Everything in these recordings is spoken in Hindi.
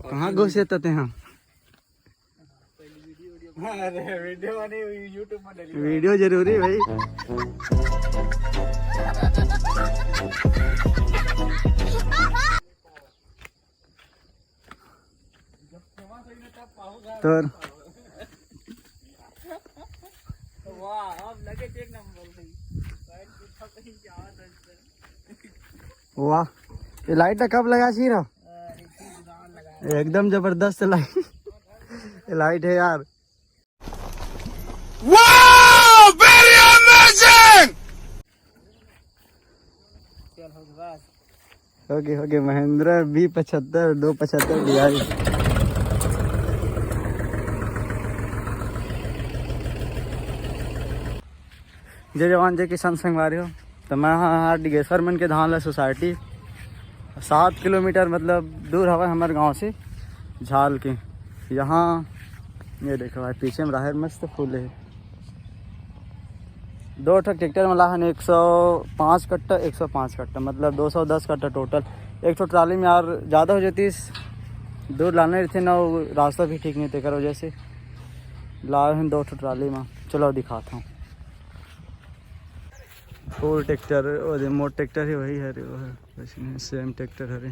कहाँ घुसे थे हम? वीडियो जरूरी भाई। तो वाह, ये लाइट कब लगा सी रहा? एकदम जबरदस्त लाइट है यार। वाह, very amazing. Okay Mahindra V75 275 DI। जय जवान जय किसान संगवारी हो। तो मैं हाँ डिगेश्वर मन के धान ला सोसाइटी 7 किलोमीटर मतलब दूर हवा हमारे गांव से झाल के। यहाँ ये देखो भाई पीछे में राहर मस्त फूल है। 2 ट्रैक्टर में लाहन 105 कट्टा 105 कट्टा मतलब 210 कट्टा टोटल। एक तो ट्राली में यार ज़्यादा हो जाती, दूर लाने रहते ना, रास्ता भी ठीक नहीं थे कर वजह से लाए हैं 2 ट्राली में। चलो दिखाता हूँ। फुल ट्रैक्टर और मोट ट्रैक्टर ही वही है रे, वो है सेम ट्रैक्टर है रे।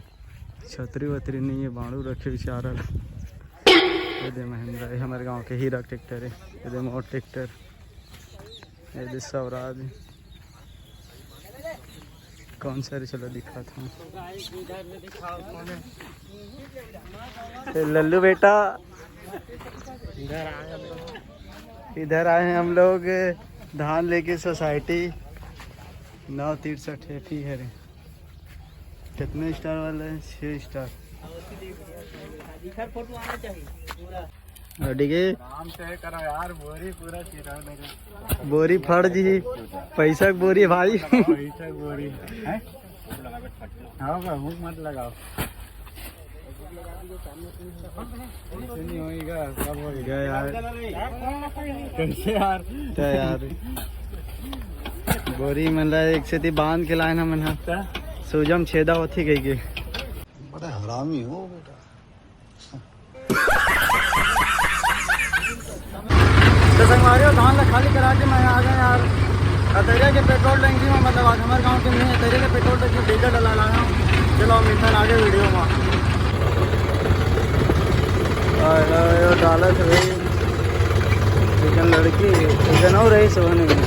छतरी वतरी नहीं है, बाड़ू रखे बेचारा। ये दे महिंद्रा, ये हमारे गांव के हीरा ट्रैक्टर है। ये दे मोट ट्रैक्टर, ये दे स्वराज। कौन सा रे, चलो दिखाता हूँ। लल्लू बेटा इधर आए हैं हम लोग धान लेके सोसाइटी 963 है रे। कितने स्टार वाला है? 6 स्टार। यार बोरी पूरा बोरी फट जी, पैसा बोरी भाई। पैसा बोरी मत लगाओ, नहीं होगा सब हो गया यार। कैसे यार बोरी मतलब एक से बांध के लाए ना मन सूजम छेदा होती गई के। बड़ा हरामी हो बेटा। तो संगवारी धान ला खाली करा के मैं आ गया यार अतरिया के पेट्रोल टंकी में। मतलब आज हमारे गांव के नहीं अतरिया के पेट्रोल टंकी डीजल डला लाया हूँ। चलो मिलता आगे वीडियो में। डाला तो भाई चिकन लड़की चिकन और रही सोने में।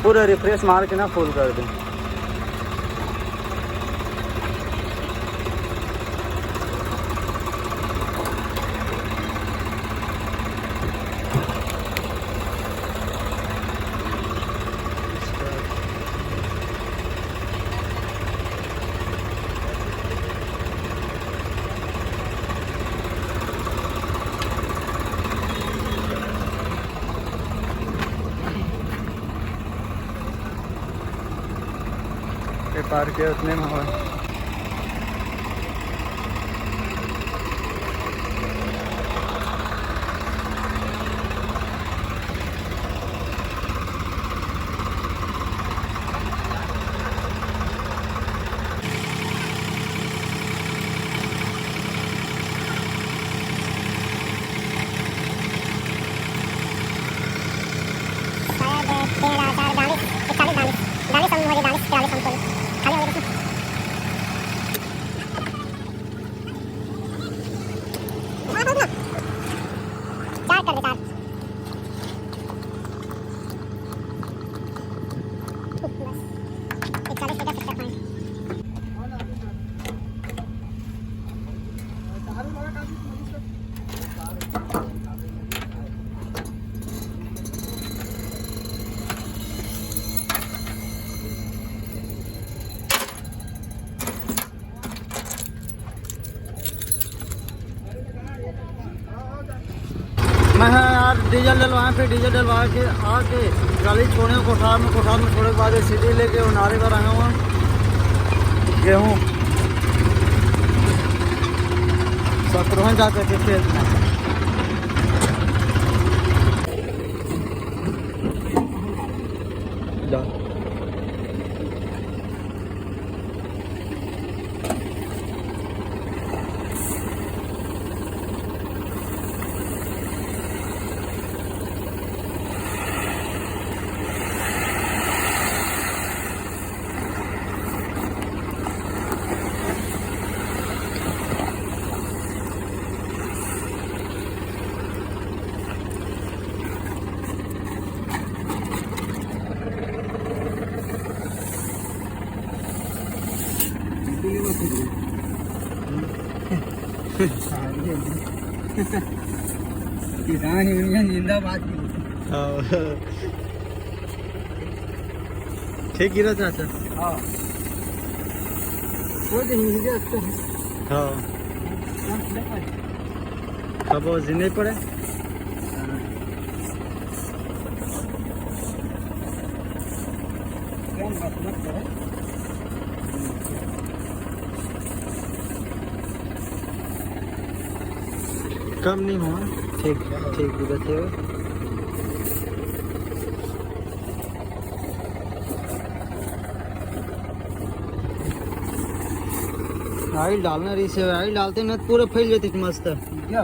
पूरा रिफ्रेश मार के ना फुल कर दें। पार के उतने में हुआ। मैं यार डीजल डलवाए, फिर डीजल डलवा के आके गाड़ी छोड़े कोठार में छोड़ने के बाद सीधी लेके उनारे पर आया हुआ गेहूँ 17 जाते थे खेत में। किसान यूनियन जिंदाबाद। ठीक गिरा चाचा। हाँ हाँ अब वो जिन्हें पड़े कम नहीं हुआ। ठीक ठीक बताइए। ऑयल डालना रही से ऑयल डालते ना पूरे फैल जाती मस्त। क्या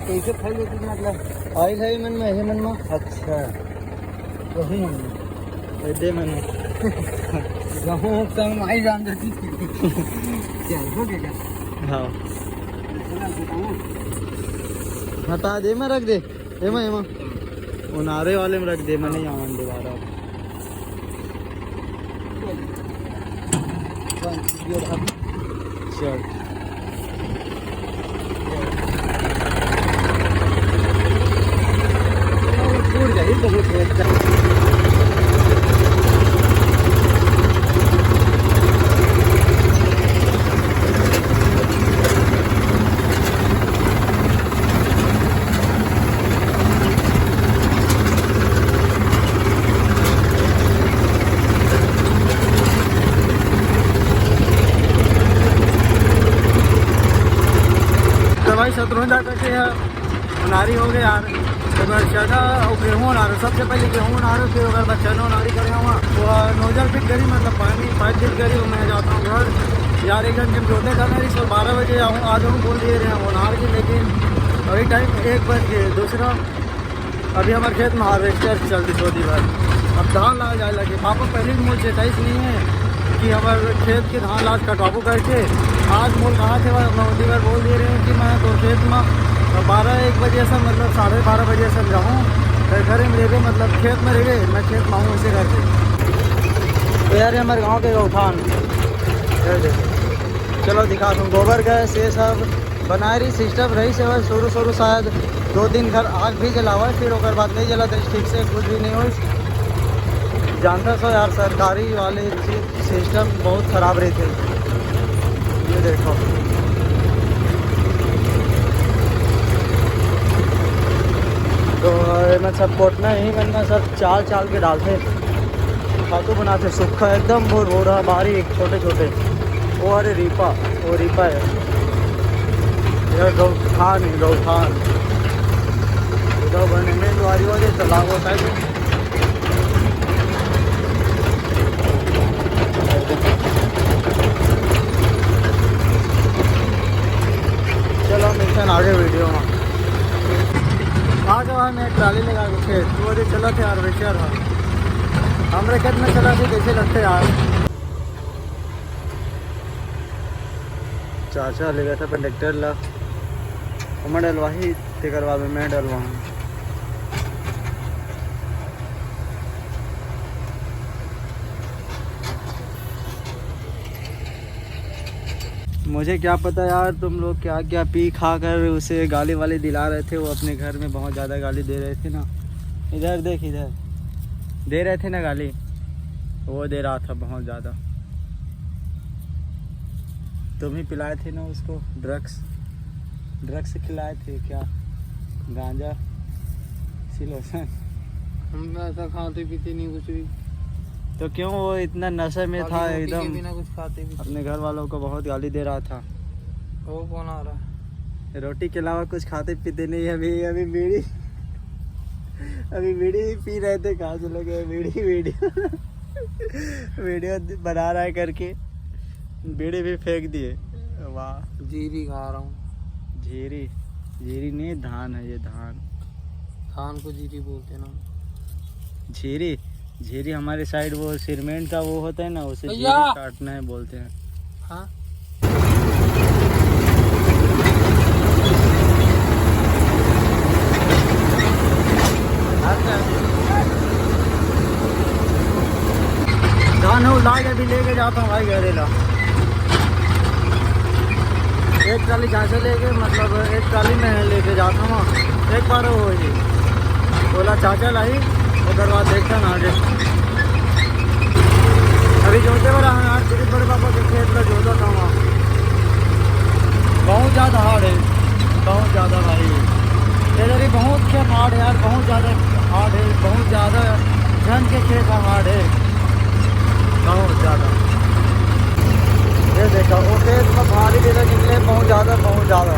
कैसे फैल जाती मतलब? ऑयल है मन में, है मन में। अच्छा वही दे मैंने गेहूँ संग आई जान देती क्या हो गया? हाँ हटा दे, मैं रख दे एमा एमा उनारे वाले में रख दे, मैं नहीं आवन दोबारा। चल टूट गई बहुत। भाई 17 करके उनारी हो गए यार। अगर चना और गेहूँ उनारो, सबसे पहले गेहूँ उनारो, फिर अगर मैं चना उनारी करे हुआ वो नोजल फिट करी, मतलब पानी पाइप फिट करी। मैं जाता हूँ घर यार, एक घंटे में जोड़ने जाना रही। 12 बजे आऊँ आ जाऊँ बोल दिए रहे हैं उनार के, लेकिन अभी टाइम 1 बज गए। दूसरा अभी हमारे खेत में हार्वेस्टर चलती छोटी बार, अब धान ला जाए लगे। पापा पहले भी मुझे चेताइश नहीं है कि हमारे खेत के धान लाद कटवाबू करके। आज मोल कहाँ थे मैं बार बोल दे रहे हैं कि मैं तो खेत में 12-1 बजे से मतलब 12:30 बजे से जाऊँ, फिर घर में रह गए, मतलब खेत में रह गए। मैं खेत में आऊँ ऐसे करके। तो यार ये हमारे गाँव के गौठान चलो दिखा दूँ। गोबर गैस ये सब बना रही सिस्टम रही से बस शुरू शायद 2-3 घर आग भी जलावा, फिर ओकर बाद नहीं जला तो ठीक से कुछ भी नहीं हो। जानता सो यार सरकारी वाले सिस्टम बहुत ख़राब रही थे। ये देखो तो मैं सब कोटना ही बनना सब चाल के डालते, खातू बनाते सूखा एकदम बोरा बारीक छोटे छोटे। वो अरे रीपा, वो रीपा है यार। गौठान इधर बने में द्वारी वाले तालाब होता है। चलो मिलते हैं आगे वीडियो में। आगे वहाँ मैं ट्राली लगा के खेत तो अरे चला थे यार वेचर हमारे खेत में चला थे कैसे लगते यार। चाचा ले गया था कंडक्टर ला मैं डलवाही ते करवा में मैं डलवा। मुझे क्या पता यार तुम लोग क्या क्या पी खा कर उसे गाली वाली दिला रहे थे। वो अपने घर में बहुत ज़्यादा गाली दे रहे थे ना। इधर देख, इधर दे रहे थे ना गाली, वो दे रहा था बहुत ज़्यादा। तुम ही पिलाए थे ना उसको, ड्रग्स खिलाए थे क्या गांजा सिलोसन। हम ऐसा खाते पीते नहीं कुछ भी। तो क्यों वो इतना नशे में था रोटी के एकदम, बिना कुछ खाते भी। अपने घर वालों को बहुत गाली दे रहा था। वो कौन आ रहा है? रोटी के अलावा कुछ खाते पीते नहीं। अभी अभी बीड़ी अभी बीड़ी पी रहे थे, कहाँ से लगे बीड़ी वीडियो वीडियो बना रहा है करके बीड़ी भी फेंक दिए। वाह। जीरी खा रहा हूँ। जीरी, जीरी नहीं धान है ये, धान। धान को जीरी बोलते ना। झीरी, झीरी हमारे साइड वो सीमेंट का वो होता है ना, उसे झीरी भैया! काटना है बोलते हैं। हाँ धान ला के अभी लेके जाता हूँ भाई घरेला। एक ट्राली जहाँ से लेके, मतलब एक ट्राली में लेके जाता हूँ। एक बार वो ही बोला चाचा लाई, उधर बाद देखता ना आगे। अभी जोते वाला है यार, तेरे बड़े पापा के खेत में जोता था वहाँ। बहुत ज़्यादा हार्ड है, बहुत ज़्यादा भाई। इधर ही बहुत खेत हार्ड है यार, बहुत ज़्यादा हार्ड है, बहुत ज़्यादा जन के खेत हार्ड है, बहुत ज़्यादा। ये देखो वो खेत में भारी डेरा निकले, बहुत ज़्यादा, बहुत ज़्यादा।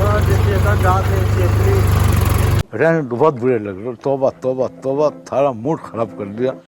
और देखिए सब जाते हैं। रहने बहुत बुरे लग रहे। तौबा तौबा तौबा, थारा मूड खराब कर दिया।